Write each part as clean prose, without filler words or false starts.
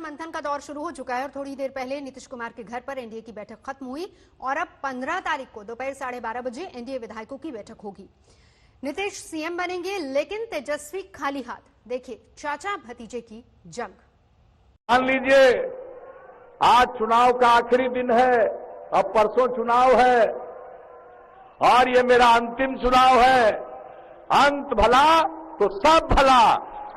मंथन का दौर शुरू हो चुका है और थोड़ी देर पहले नीतीश कुमार के घर पर एनडीए की बैठक खत्म हुई और अब 15 तारीख को दोपहर 12:30 बजे एनडीए विधायकों की बैठक होगी। नीतीश सीएम बनेंगे लेकिन तेजस्वी खाली हाथ। देखिए चाचा भतीजे की जंग। मान लीजिए आज चुनाव का आखिरी दिन है, अब परसों चुनाव है और ये मेरा अंतिम चुनाव है। अंत भला तो सब भला।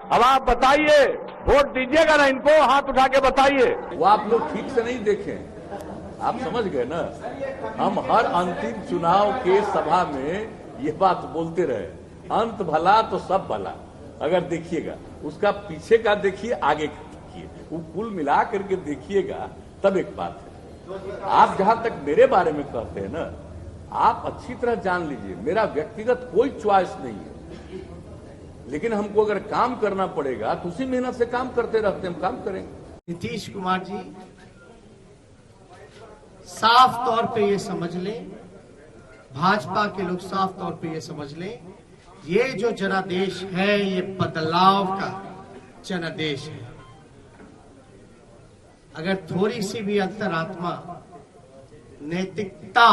अब आप बताइए, वोट दीजिएगा ना इनको? हाथ उठा के बताइए। वो आप लोग ठीक से नहीं देखें, आप समझ गए ना। हम हर अंतिम चुनाव के सभा में ये बात बोलते रहे, अंत भला तो सब भला। अगर देखिएगा उसका पीछे का देखिए, आगे का देखिए, वो कुल मिला करके देखिएगा तब एक बात है। आप जहां तक मेरे बारे में कहते हैं ना, आप अच्छी तरह जान लीजिए मेरा व्यक्तिगत कोई च्वाइस नहीं है, लेकिन हमको अगर काम करना पड़ेगा तो उसी मेहनत से काम करते रहते हम काम करेंगे। नीतीश कुमार जी साफ तौर पे ये समझ लें, भाजपा के लोग साफ तौर पे ये समझ लें, ये जो जनादेश है ये बदलाव का जनादेश है। अगर थोड़ी सी भी अंतरात्मा नैतिकता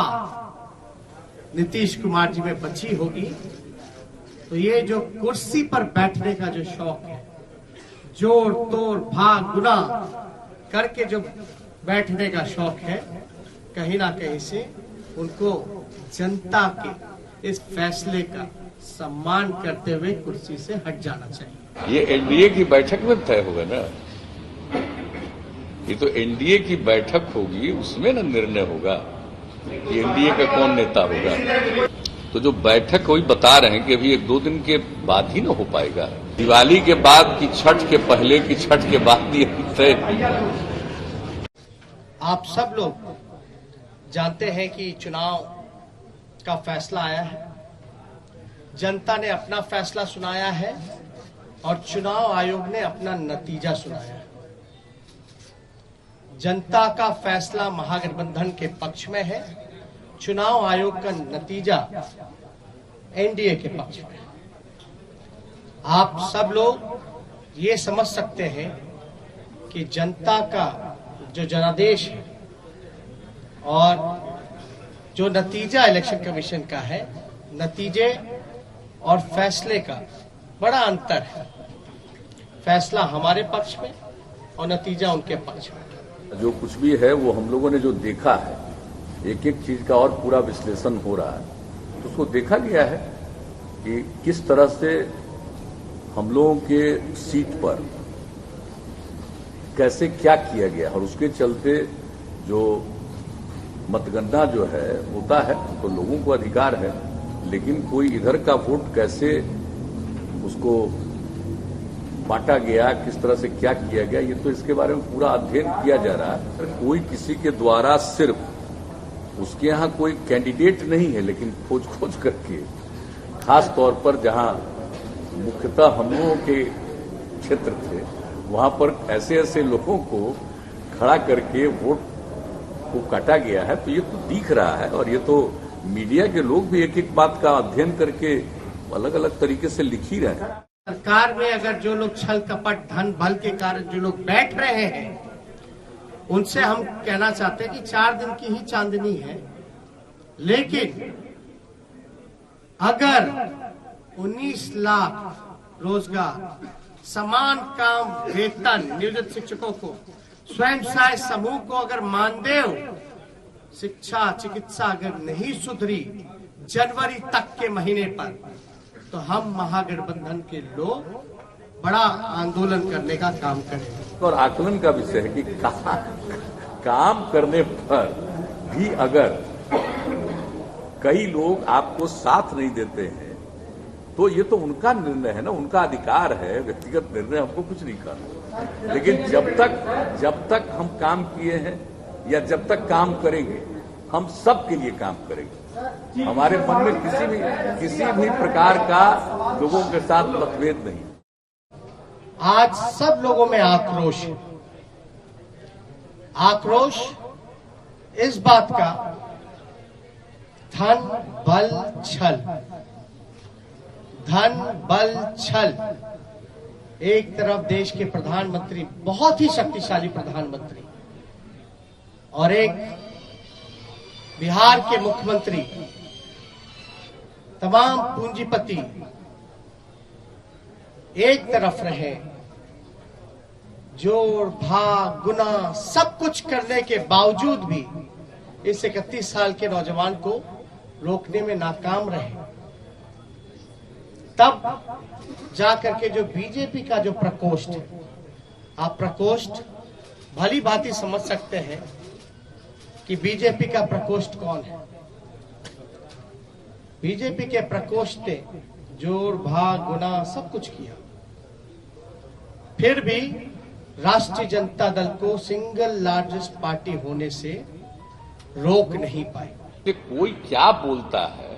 नीतीश कुमार जी में बची होगी तो ये जो कुर्सी पर बैठने का जो शौक है, जोड़ तोड़ भाग गुना करके जो बैठने का शौक है, कहीं ना कहीं से उनको जनता के इस फैसले का सम्मान करते हुए कुर्सी से हट जाना चाहिए। ये एनडीए की बैठक में तय होगा ना, ये तो एनडीए की बैठक होगी, उसमें ना निर्णय होगा कि एनडीए का कौन नेता होगा। तो जो बैठक वही बता रहे हैं कि अभी 1-2 दिन के बाद ही ना हो पाएगा। दिवाली के बाद की छठ के पहले की छठ के बाद ही तय। आप सब लोग जानते हैं कि चुनाव का फैसला आया है, जनता ने अपना फैसला सुनाया है और चुनाव आयोग ने अपना नतीजा सुनाया है। जनता का फैसला महागठबंधन के पक्ष में है, चुनाव आयोग का नतीजा एनडीए के पक्ष में। आप सब लोग ये समझ सकते हैं कि जनता का जो जनादेश है और जो नतीजा इलेक्शन कमीशन का है, नतीजे और फैसले का बड़ा अंतर है। फैसला हमारे पक्ष में और नतीजा उनके पक्ष में। जो कुछ भी है वो हम लोगों ने जो देखा है, एक एक चीज का और पूरा विश्लेषण हो रहा है, तो उसको देखा गया है कि किस तरह से हम लोगों के सीट पर कैसे क्या किया गया, और उसके चलते जो मतगणना जो है होता है तो लोगों को अधिकार है, लेकिन कोई इधर का वोट कैसे उसको बांटा गया, किस तरह से क्या किया गया, ये तो इसके बारे में पूरा अध्ययन किया जा रहा है। कोई किसी के द्वारा सिर्फ उसके यहाँ कोई कैंडिडेट नहीं है, लेकिन खोज खोज करके खास तौर पर जहां मुख्यतः हम लोगों के क्षेत्र थे वहां पर ऐसे ऐसे लोगों को खड़ा करके वोट को काटा गया है। तो ये तो दिख रहा है और ये तो मीडिया के लोग भी एक एक बात का अध्ययन करके अलग अलग तरीके से लिख ही रहे हैं। सरकार में अगर जो लोग छल कपट धन बल के कारण जो लोग बैठ रहे हैं, उनसे हम कहना चाहते हैं कि 4 दिन की ही चांदनी है, लेकिन अगर 19 लाख रोजगार, समान काम वेतन नियोजित शिक्षकों को, स्वयं सहायता समूह को अगर मानदेय, शिक्षा चिकित्सा अगर नहीं सुधरी जनवरी तक के महीने पर, तो हम महागठबंधन के लोग बड़ा आंदोलन करने का काम करेंगे। और आकलन का विषय है कि काम करने पर भी अगर कई लोग आपको साथ नहीं देते हैं तो ये तो उनका निर्णय है ना, उनका अधिकार है, व्यक्तिगत निर्णय हमको कुछ नहीं करना। लेकिन जब तक हम काम किए हैं या जब तक काम करेंगे, हम सब के लिए काम करेंगे। हमारे मन में किसी भी प्रकार का लोगों के साथ मतभेद नहीं। आज सब लोगों में आक्रोश है, आक्रोश इस बात का, धन बल छल एक तरफ देश के प्रधानमंत्री, बहुत ही शक्तिशाली प्रधानमंत्री, और एक बिहार के मुख्यमंत्री, तमाम पूंजीपति एक तरफ रहे, जोड़ भाग गुना सब कुछ करने के बावजूद भी इस 31 साल के नौजवान को रोकने में नाकाम रहे, तब जाकर के जो बीजेपी का जो प्रकोष्ठ है, आप प्रकोष्ठ भली भांति समझ सकते हैं कि बीजेपी का प्रकोष्ठ कौन है। बीजेपी के प्रकोष्ठ ने जोड़ भाग गुना सब कुछ किया, फिर भी राष्ट्रीय जनता दल को सिंगल लार्जेस्ट पार्टी होने से रोक नहीं पाए। कि कोई क्या बोलता है,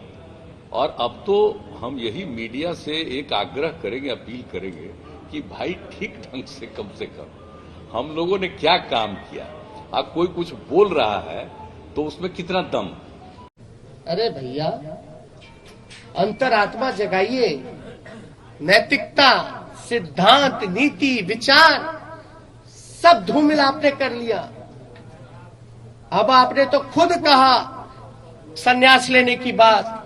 और अब तो हम यही मीडिया से एक आग्रह करेंगे, अपील करेंगे कि भाई ठीक ढंग से कम हम लोगों ने क्या काम किया। अब कोई कुछ बोल रहा है तो उसमें कितना दम। अरे भैया, अंतरात्मा जगाइए, नैतिकता, सिद्धांत, नीति, विचार सब धूमिल आपने कर लिया। अब आपने तो खुद कहा संन्यास लेने की बात,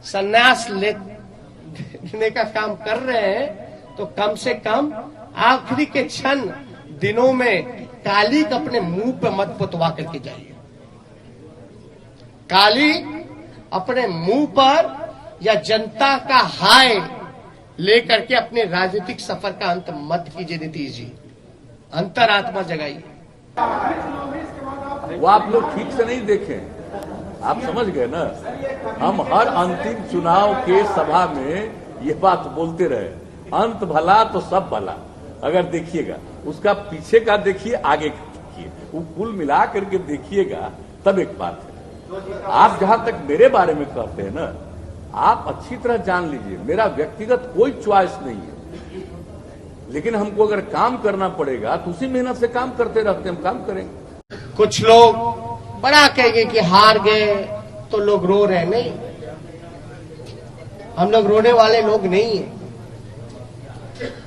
संन्यास लेने का काम कर रहे हैं तो कम से कम आखिरी के क्षण दिनों में काली अपने मुंह पे मत पुतवा करके जाइए। काली अपने मुंह पर या जनता का हाय लेकर के अपने राजनीतिक सफर का अंत मत कीजिए। नीतीश जी, अंतरात्मा जगाइए। वो आप लोग ठीक से नहीं देखें, आप समझ गए ना। हम हर अंतिम चुनाव के सभा में ये बात बोलते रहे, अंत भला तो सब भला। अगर देखिएगा उसका पीछे का देखिए, आगे का देखिए, वो कुल मिला करके देखिएगा तब एक बात है। आप जहां तक मेरे बारे में कहते हैं ना, आप अच्छी तरह जान लीजिए मेरा व्यक्तिगत कोई च्वाइस नहीं है, लेकिन हमको अगर काम करना पड़ेगा तो उसी मेहनत से काम करते रहते हम काम करेंगे। कुछ लोग बड़ा कहेंगे कि हार गए तो लोग रो रहे, नहीं, हम लोग रोने वाले लोग नहीं हैं,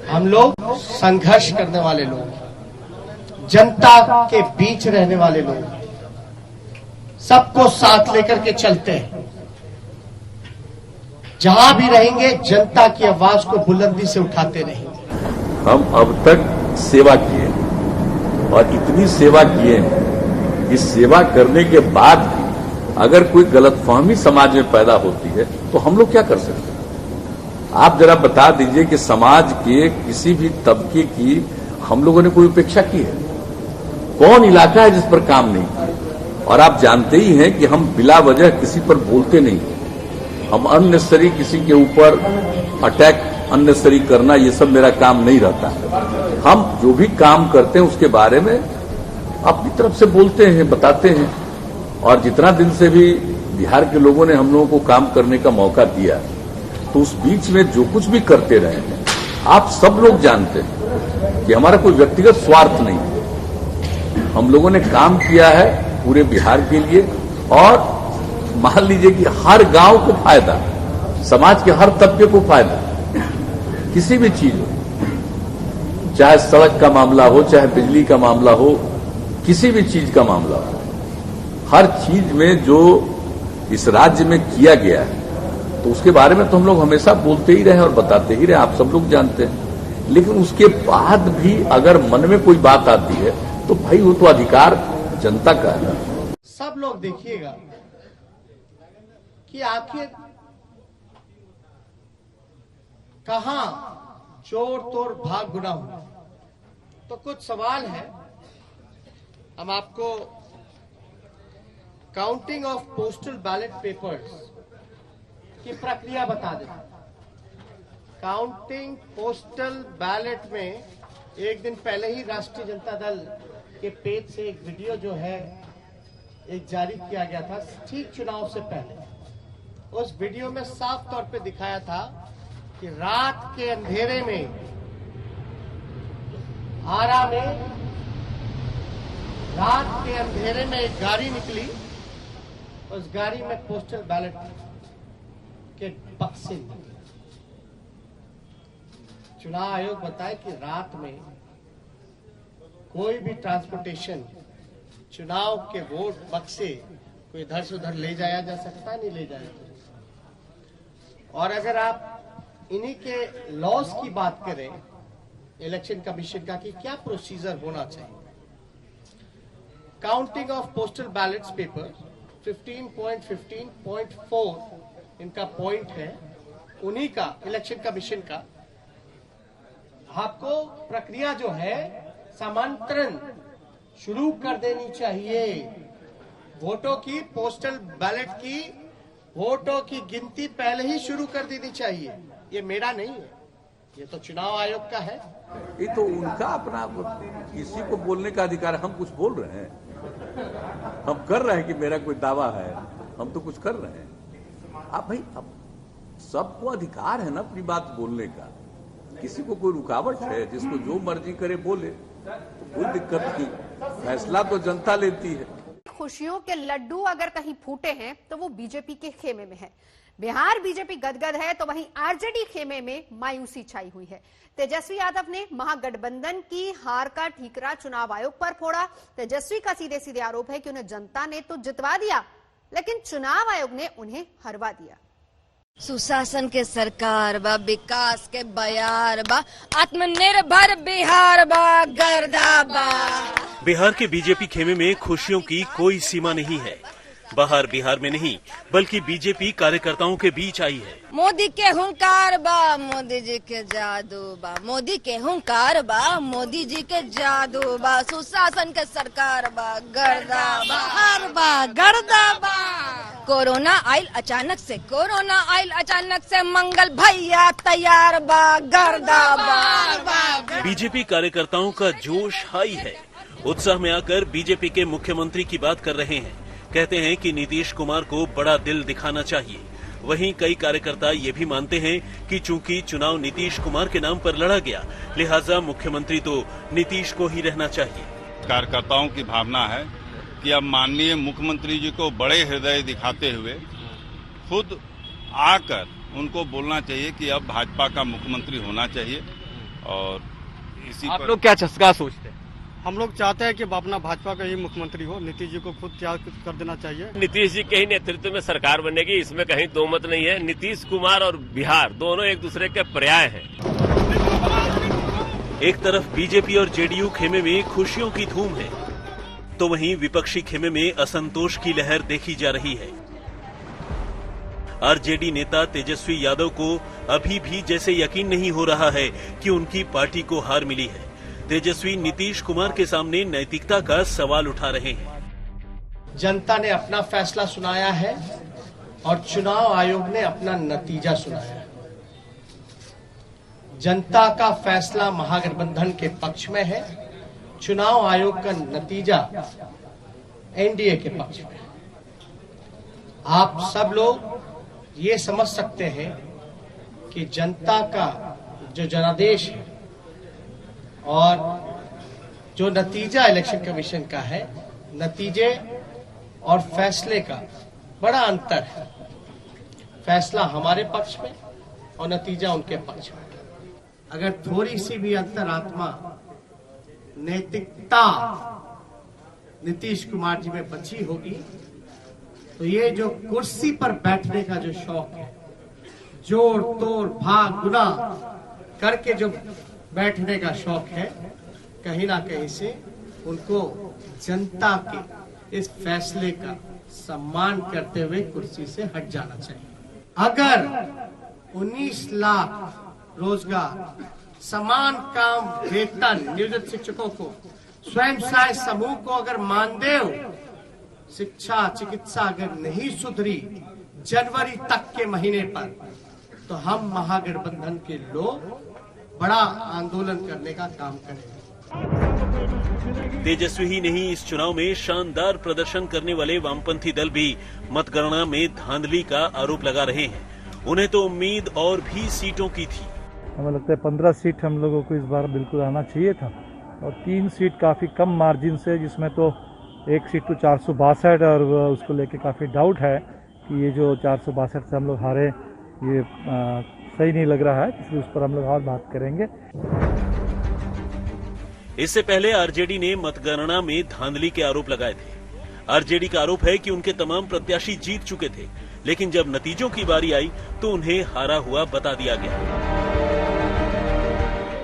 हम लोग संघर्ष करने वाले लोग, जनता के बीच रहने वाले लोग, सबको साथ लेकर के चलते हैं। जहां भी रहेंगे जनता की आवाज को बुलंदी से उठाते रहेंगे। हम अब तक सेवा किए और इतनी सेवा किए हैं, इस सेवा करने के बाद भी अगर कोई गलतफहमी समाज में पैदा होती है तो हम लोग क्या कर सकते हैं। आप जरा बता दीजिए कि समाज के किसी भी तबके की हम लोगों ने कोई उपेक्षा की है? कौन इलाका है जिस पर काम नहीं किया? और आप जानते ही हैं कि हम बिला वजह किसी पर बोलते नहीं, हम अननेसेसरी किसी के ऊपर अटैक अननेसेसरी करना, ये सब मेरा काम नहीं रहता। हम जो भी काम करते हैं उसके बारे में अपनी तरफ से बोलते हैं, बताते हैं। और जितना दिन से भी बिहार के लोगों ने हम लोगों को काम करने का मौका दिया, तो उस बीच में जो कुछ भी करते रहे हैं, आप सब लोग जानते हैं कि हमारा कोई व्यक्तिगत स्वार्थ नहीं है। हम लोगों ने काम किया है पूरे बिहार के लिए, और मान लीजिए कि हर गांव को फायदा, समाज के हर तबके को फायदा, किसी भी चीज हो, चाहे सड़क का मामला हो, चाहे बिजली का मामला हो, किसी भी चीज का मामला हो, हर चीज में जो इस राज्य में किया गया है तो उसके बारे में तो हम लोग हमेशा बोलते ही रहे और बताते ही रहे, आप सब लोग जानते हैं। लेकिन उसके बाद भी अगर मन में कोई बात आती है तो भाई वो तो अधिकार जनता का है। सब लोग देखिएगा कि आखिर कहां चोर तोड़ भाग गुना हुआ। तो कुछ सवाल है, हम आपको counting of postal ballot papers की प्रक्रिया बता दें। काउंटिंग पोस्टल बैलेट में एक दिन पहले ही राष्ट्रीय जनता दल के पेज से एक वीडियो जो है एक जारी किया गया था, ठीक चुनाव से पहले। उस वीडियो में साफ तौर पे दिखाया था कि रात के अंधेरे में आरा में रात के अंधेरे में एक गाड़ी निकली, उस गाड़ी में पोस्टल बैलेट के बक्से निकले। चुनाव आयोग बताए कि रात में कोई भी ट्रांसपोर्टेशन चुनाव के वोट बक्से कोई इधर से उधर ले जाया जा सकता है, नहीं ले जाया जा सकता। और अगर आप इन्हीं के लॉज की बात करें इलेक्शन कमीशन का कि क्या प्रोसीजर होना चाहिए, counting of postal ballets paper 15.15.4 इनका पॉइंट है, उन्हीं का इलेक्शन कमीशन का। आपको प्रक्रिया जो है समांतरण शुरू कर देनी चाहिए। वोटों की, पोस्टल बैलेट की वोटों की गिनती पहले ही शुरू कर देनी चाहिए। ये मेरा नहीं है, ये तो चुनाव आयोग का है। ये तो उनका अपना, किसी को बोलने का अधिकार है। हम कुछ बोल रहे हैं, हम कर रहे हैं कि मेरा कोई दावा है, हम तो कुछ कर रहे हैं। आप भाई, अब सबको अधिकार है ना अपनी बात बोलने का, किसी को कोई रुकावट है? जिसको जो मर्जी करे बोले, तो कोई दिक्कत नहीं, फैसला तो जनता लेती है। खुशियों के लड्डू अगर कहीं फूटे हैं तो वो बीजेपी के खेमे में है। बिहार बीजेपी गदगद है तो वहीं आरजेडी खेमे में मायूसी छाई हुई है। तेजस्वी यादव ने महागठबंधन की हार का ठीकरा चुनाव आयोग पर फोड़ा। तेजस्वी का सीधे सीधे आरोप है कि उन्हें जनता ने तो जितवा दिया, लेकिन चुनाव आयोग ने उन्हें हरवा दिया। सुशासन के सरकार बा, विकास के बयार बा, आत्मनिर्भर बिहार बा, गर्दा बा। बिहार के बीजेपी खेमे में खुशियों की कोई सीमा नहीं है। बाहर बिहार में नहीं बल्कि बीजेपी कार्यकर्ताओं के बीच आई है। मोदी के हुंकार बा, मोदी जी के जादू बा, मोदी के हुंकार बा, मोदी जी के जादू बा। सुशासन के सरकार बा, गर्दा बाहर बा, गर्दा बा। कोरोना आयल अचानक से, कोरोना आयल अचानक से, मंगल भैया तैयार बा, गर्दा बा। बीजेपी कार्यकर्ताओं का जोश हाई है। उत्साह में आकर बीजेपी के मुख्यमंत्री की बात कर रहे हैं। कहते हैं कि नीतीश कुमार को बड़ा दिल दिखाना चाहिए। वहीं कई कार्यकर्ता ये भी मानते हैं कि चूंकि चुनाव नीतीश कुमार के नाम पर लड़ा गया, लिहाजा मुख्यमंत्री तो नीतीश को ही रहना चाहिए। कार्यकर्ताओं की भावना है कि अब माननीय मुख्यमंत्री जी को बड़े हृदय दिखाते हुए खुद आकर उनको बोलना चाहिए कि अब भाजपा का मुख्यमंत्री होना चाहिए। और इसी आप लोग क्या सोचते हैं? हम लोग चाहते हैं कि अपना भाजपा का ही मुख्यमंत्री हो। नीतीश जी को खुद त्याग कर देना चाहिए। नीतीश जी के ही नेतृत्व में सरकार बनेगी, इसमें कहीं दो मत नहीं है। नीतीश कुमार और बिहार दोनों एक दूसरे के पर्याय हैं। एक तरफ बीजेपी और जेडीयू खेमे में खुशियों की धूम है, तो वहीं विपक्षी खेमे में असंतोष की लहर देखी जा रही है। आरजेडी नेता तेजस्वी यादव को अभी भी जैसे यकीन नहीं हो रहा है कि उनकी पार्टी को हार मिली है। तेजस्वी नीतीश कुमार के सामने नैतिकता का सवाल उठा रहे हैं। जनता ने अपना फैसला सुनाया है और चुनाव आयोग ने अपना नतीजा सुनाया है। जनता का फैसला महागठबंधन के पक्ष में है, चुनाव आयोग का नतीजा एनडीए के पक्ष में है। आप सब लोग ये समझ सकते हैं कि जनता का जो जनादेश है और जो नतीजा इलेक्शन कमीशन का है, नतीजे और फैसले का बड़ा अंतर है। फैसला हमारे पक्ष में और नतीजा उनके पक्ष में। अगर थोड़ी सी भी अंतरात्मा नैतिकता नीतीश कुमार जी में बची होगी तो ये जो कुर्सी पर बैठने का जो शौक है, जोड़ तोड़ भाग गुना करके जो बैठने का शौक है, कहीं ना कहीं से उनको जनता के इस फैसले का सम्मान करते हुए कुर्सी से हट जाना चाहिए। अगर 19 लाख रोजगार, समान काम, वेतन नियोजित शिक्षकों को, स्वयं सहायता समूह को अगर मानदेय, शिक्षा, चिकित्सा अगर नहीं सुधरी जनवरी तक के महीने पर, तो हम महागठबंधन के लोग बड़ा आंदोलन करने का काम करेंगे। तेजस्वी ही नहीं, इस चुनाव में शानदार प्रदर्शन करने वाले वामपंथी दल भी मतगणना में धांधली का आरोप लगा रहे हैं। उन्हें तो उम्मीद और भी सीटों की थी। हमें लगता है 15 सीट हम लोगों को इस बार बिल्कुल आना चाहिए था और 3 सीट काफी कम मार्जिन से, जिसमें तो एक सीट तो 462 और उसको लेके काफी डाउट है कि ये जो 462 से हम लोग हारे, ये सही नहीं लग रहा है, इसलिए उस पर हम लोग और बात करेंगे। इससे पहले आरजेडी ने मतगणना में धांधली के आरोप लगाए थे। आरजेडी का आरोप है कि उनके तमाम प्रत्याशी जीत चुके थे, लेकिन जब नतीजों की बारी आई तो उन्हें हारा हुआ बता दिया गया।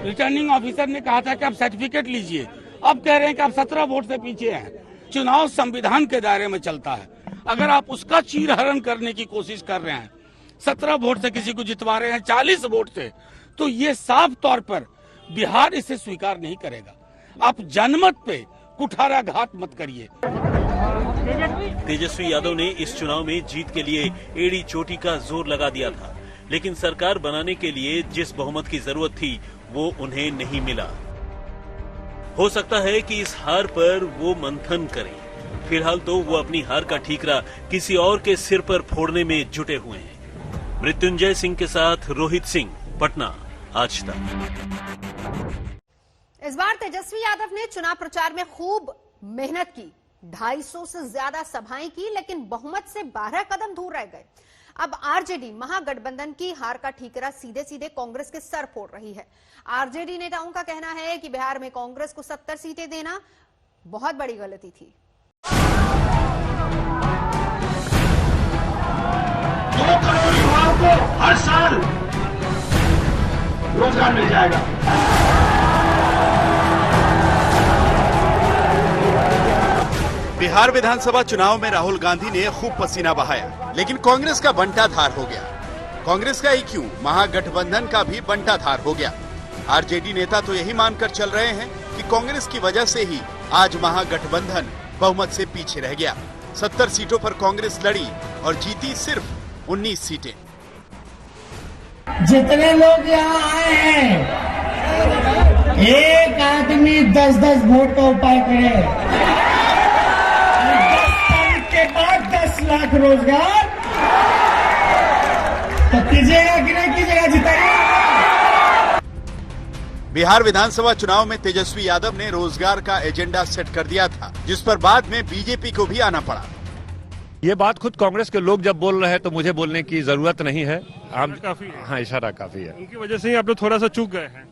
रिटर्निंग ऑफिसर ने कहा था कि आप सर्टिफिकेट लीजिए, अब कह रहे हैं कि आप 17 वोट से पीछे हैं। चुनाव संविधान के दायरे में चलता है, अगर आप उसका चीरहरण करने की कोशिश कर रहे हैं, 17 वोट से किसी को जितवा रहे हैं 40 वोट से, तो ये साफ तौर पर बिहार इसे स्वीकार नहीं करेगा। आप जनमत पे कुठाराघात मत करिए। तेजस्वी यादव ने इस चुनाव में जीत के लिए एड़ी चोटी का जोर लगा दिया था, लेकिन सरकार बनाने के लिए जिस बहुमत की जरूरत थी वो उन्हें नहीं मिला। हो सकता है कि इस हार पर वो मंथन करें। फिलहाल तो वो अपनी हार का ठीकरा किसी और के सिर पर फोड़ने में जुटे हुए हैं। मृत्युंजय सिंह के साथ रोहित सिंह, पटना, आज तक। इस बार तेजस्वी यादव ने चुनाव प्रचार में खूब मेहनत की, 250 से ज्यादा सभाएं की, लेकिन बहुमत से 12 कदम दूर रह गए। अब आरजेडी महागठबंधन की हार का ठीकरा सीधे सीधे कांग्रेस के सर फोड़ रही है। आरजेडी नेताओं का कहना है कि बिहार में कांग्रेस को 70 सीटें देना बहुत बड़ी गलती थी। 2 करोड़ युवाओं को हर साल रोजगार मिल जाएगा। बिहार विधानसभा चुनाव में राहुल गांधी ने खूब पसीना बहाया, लेकिन कांग्रेस का बंटाधार हो गया। कांग्रेस का ही क्यों, महागठबंधन का भी बंटाधार हो गया। आरजेडी नेता तो यही मानकर चल रहे हैं कि कांग्रेस की वजह से ही आज महागठबंधन बहुमत से पीछे रह गया। 70 सीटों पर कांग्रेस लड़ी और जीती सिर्फ 19 सीटें। जितने लोग यहाँ आए हैं, एक आदमी 10-10 वोट का उपाय करे, 10 साल के बाद 10 लाख रोजगार, तो कीजिएगा कि नहीं कीजिएगा, जिताइएगा। बिहार विधानसभा चुनाव में तेजस्वी यादव ने रोजगार का एजेंडा सेट कर दिया था, जिस पर बाद में बीजेपी को भी आना पड़ा। ये बात खुद कांग्रेस के लोग जब बोल रहे हैं तो मुझे बोलने की जरूरत नहीं है। हाँ, इशारा काफी है। उनकी वजह से ही आप लोग थोड़ा सा चूक गए हैं।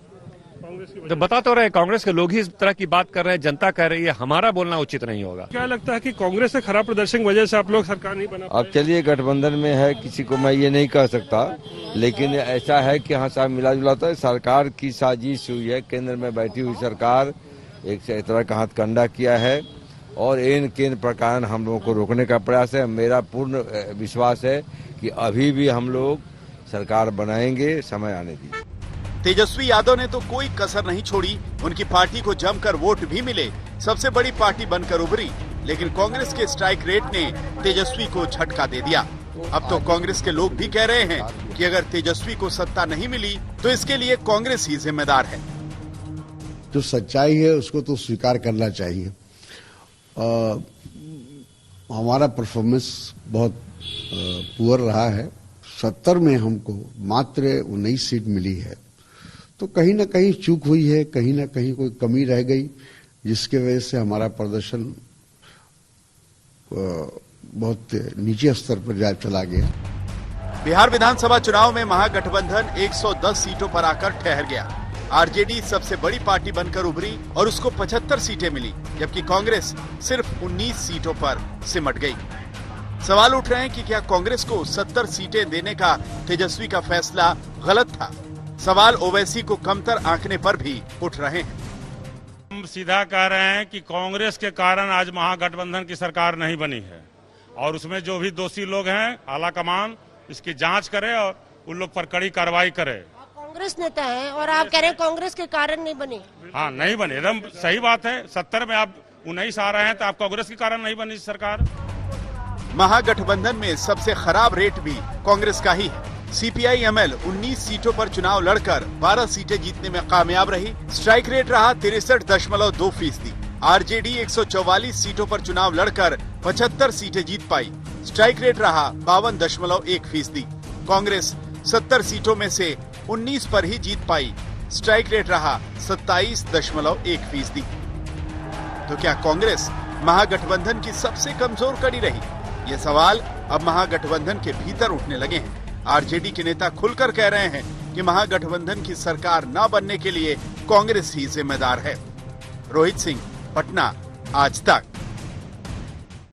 तो बता तो रहे, कांग्रेस के लोग ही इस तरह की बात कर रहे हैं, जनता कह रही है, हमारा बोलना उचित नहीं होगा। क्या लगता है कि कांग्रेस से खराब प्रदर्शन की वजह से आप लोग सरकार नहीं बना पाए? अब चलिए, गठबंधन में है, किसी को मैं ये नहीं कह सकता, लेकिन ऐसा है कि हाँ साहब मिला जुला था। सरकार की साजिश हुई है, केंद्र में बैठी हुई सरकार एक तरह का हथकंडा किया है और इन केंद्र प्रकार हम लोगों को रोकने का प्रयास है। मेरा पूर्ण विश्वास है कि अभी भी हम लोग सरकार बनाएंगे, समय आने दीजिए। तेजस्वी यादव ने तो कोई कसर नहीं छोड़ी, उनकी पार्टी को जमकर वोट भी मिले, सबसे बड़ी पार्टी बनकर उभरी, लेकिन कांग्रेस के स्ट्राइक रेट ने तेजस्वी को झटका दे दिया। अब तो कांग्रेस के लोग भी कह रहे हैं कि अगर तेजस्वी को सत्ता नहीं मिली तो इसके लिए कांग्रेस ही जिम्मेदार है। जो सच्चाई है उसको तो स्वीकार करना चाहिए। हमारा परफॉर्मेंस बहुत पुअर रहा है। 70 में हमको मात्र 19 सीट मिली है, तो कहीं ना कहीं चूक हुई है, कहीं ना कहीं कोई कमी रह गई, जिसके वजह से हमारा प्रदर्शन बहुत नीचे स्तर पर चला गया। बिहार विधानसभा चुनाव में महागठबंधन 110 सीटों पर आकर ठहर गया। आरजेडी सबसे बड़ी पार्टी बनकर उभरी और उसको 75 सीटें मिली, जबकि कांग्रेस सिर्फ 19 सीटों पर सिमट गई। सवाल उठ रहे हैं कि क्या कांग्रेस को 70 सीटें देने का तेजस्वी का फैसला गलत था। सवाल ओवैसी को कमतर आंकने पर भी उठ रहे हैं। हम सीधा कह रहे हैं कि कांग्रेस के कारण आज महागठबंधन की सरकार नहीं बनी है और उसमें जो भी दोषी लोग हैं, आला कमान इसकी जांच करे और उन लोग पर कड़ी कार्रवाई करे। कांग्रेस नेता है और आप कह रहे हैं कांग्रेस के कारण नहीं बनी? हाँ, नहीं बनी, एकदम सही बात है। 70 में आप 19 आ रहे हैं तो आप कांग्रेस के कारण नहीं बनी सरकार। महागठबंधन में सबसे खराब रेट भी कांग्रेस का ही है। सीपीआई-एमएल 19 सीटों पर चुनाव लड़कर 12 सीटें जीतने में कामयाब रही। स्ट्राइक रेट रहा 63.2%। आरजेडी 144 सीटों पर चुनाव लड़कर 75 सीटें जीत पाई। स्ट्राइक रेट रहा 52.1%। कांग्रेस 70 सीटों में से 19 पर ही जीत पाई। स्ट्राइक रेट रहा 27.1%। तो क्या कांग्रेस महागठबंधन की सबसे कमजोर कड़ी रही? ये सवाल अब महागठबंधन के भीतर उठने लगे हैं। आरजेडी के नेता खुलकर कह रहे हैं कि महागठबंधन की सरकार न बनने के लिए कांग्रेस ही जिम्मेदार है। रोहित सिंह, पटना, आज तक।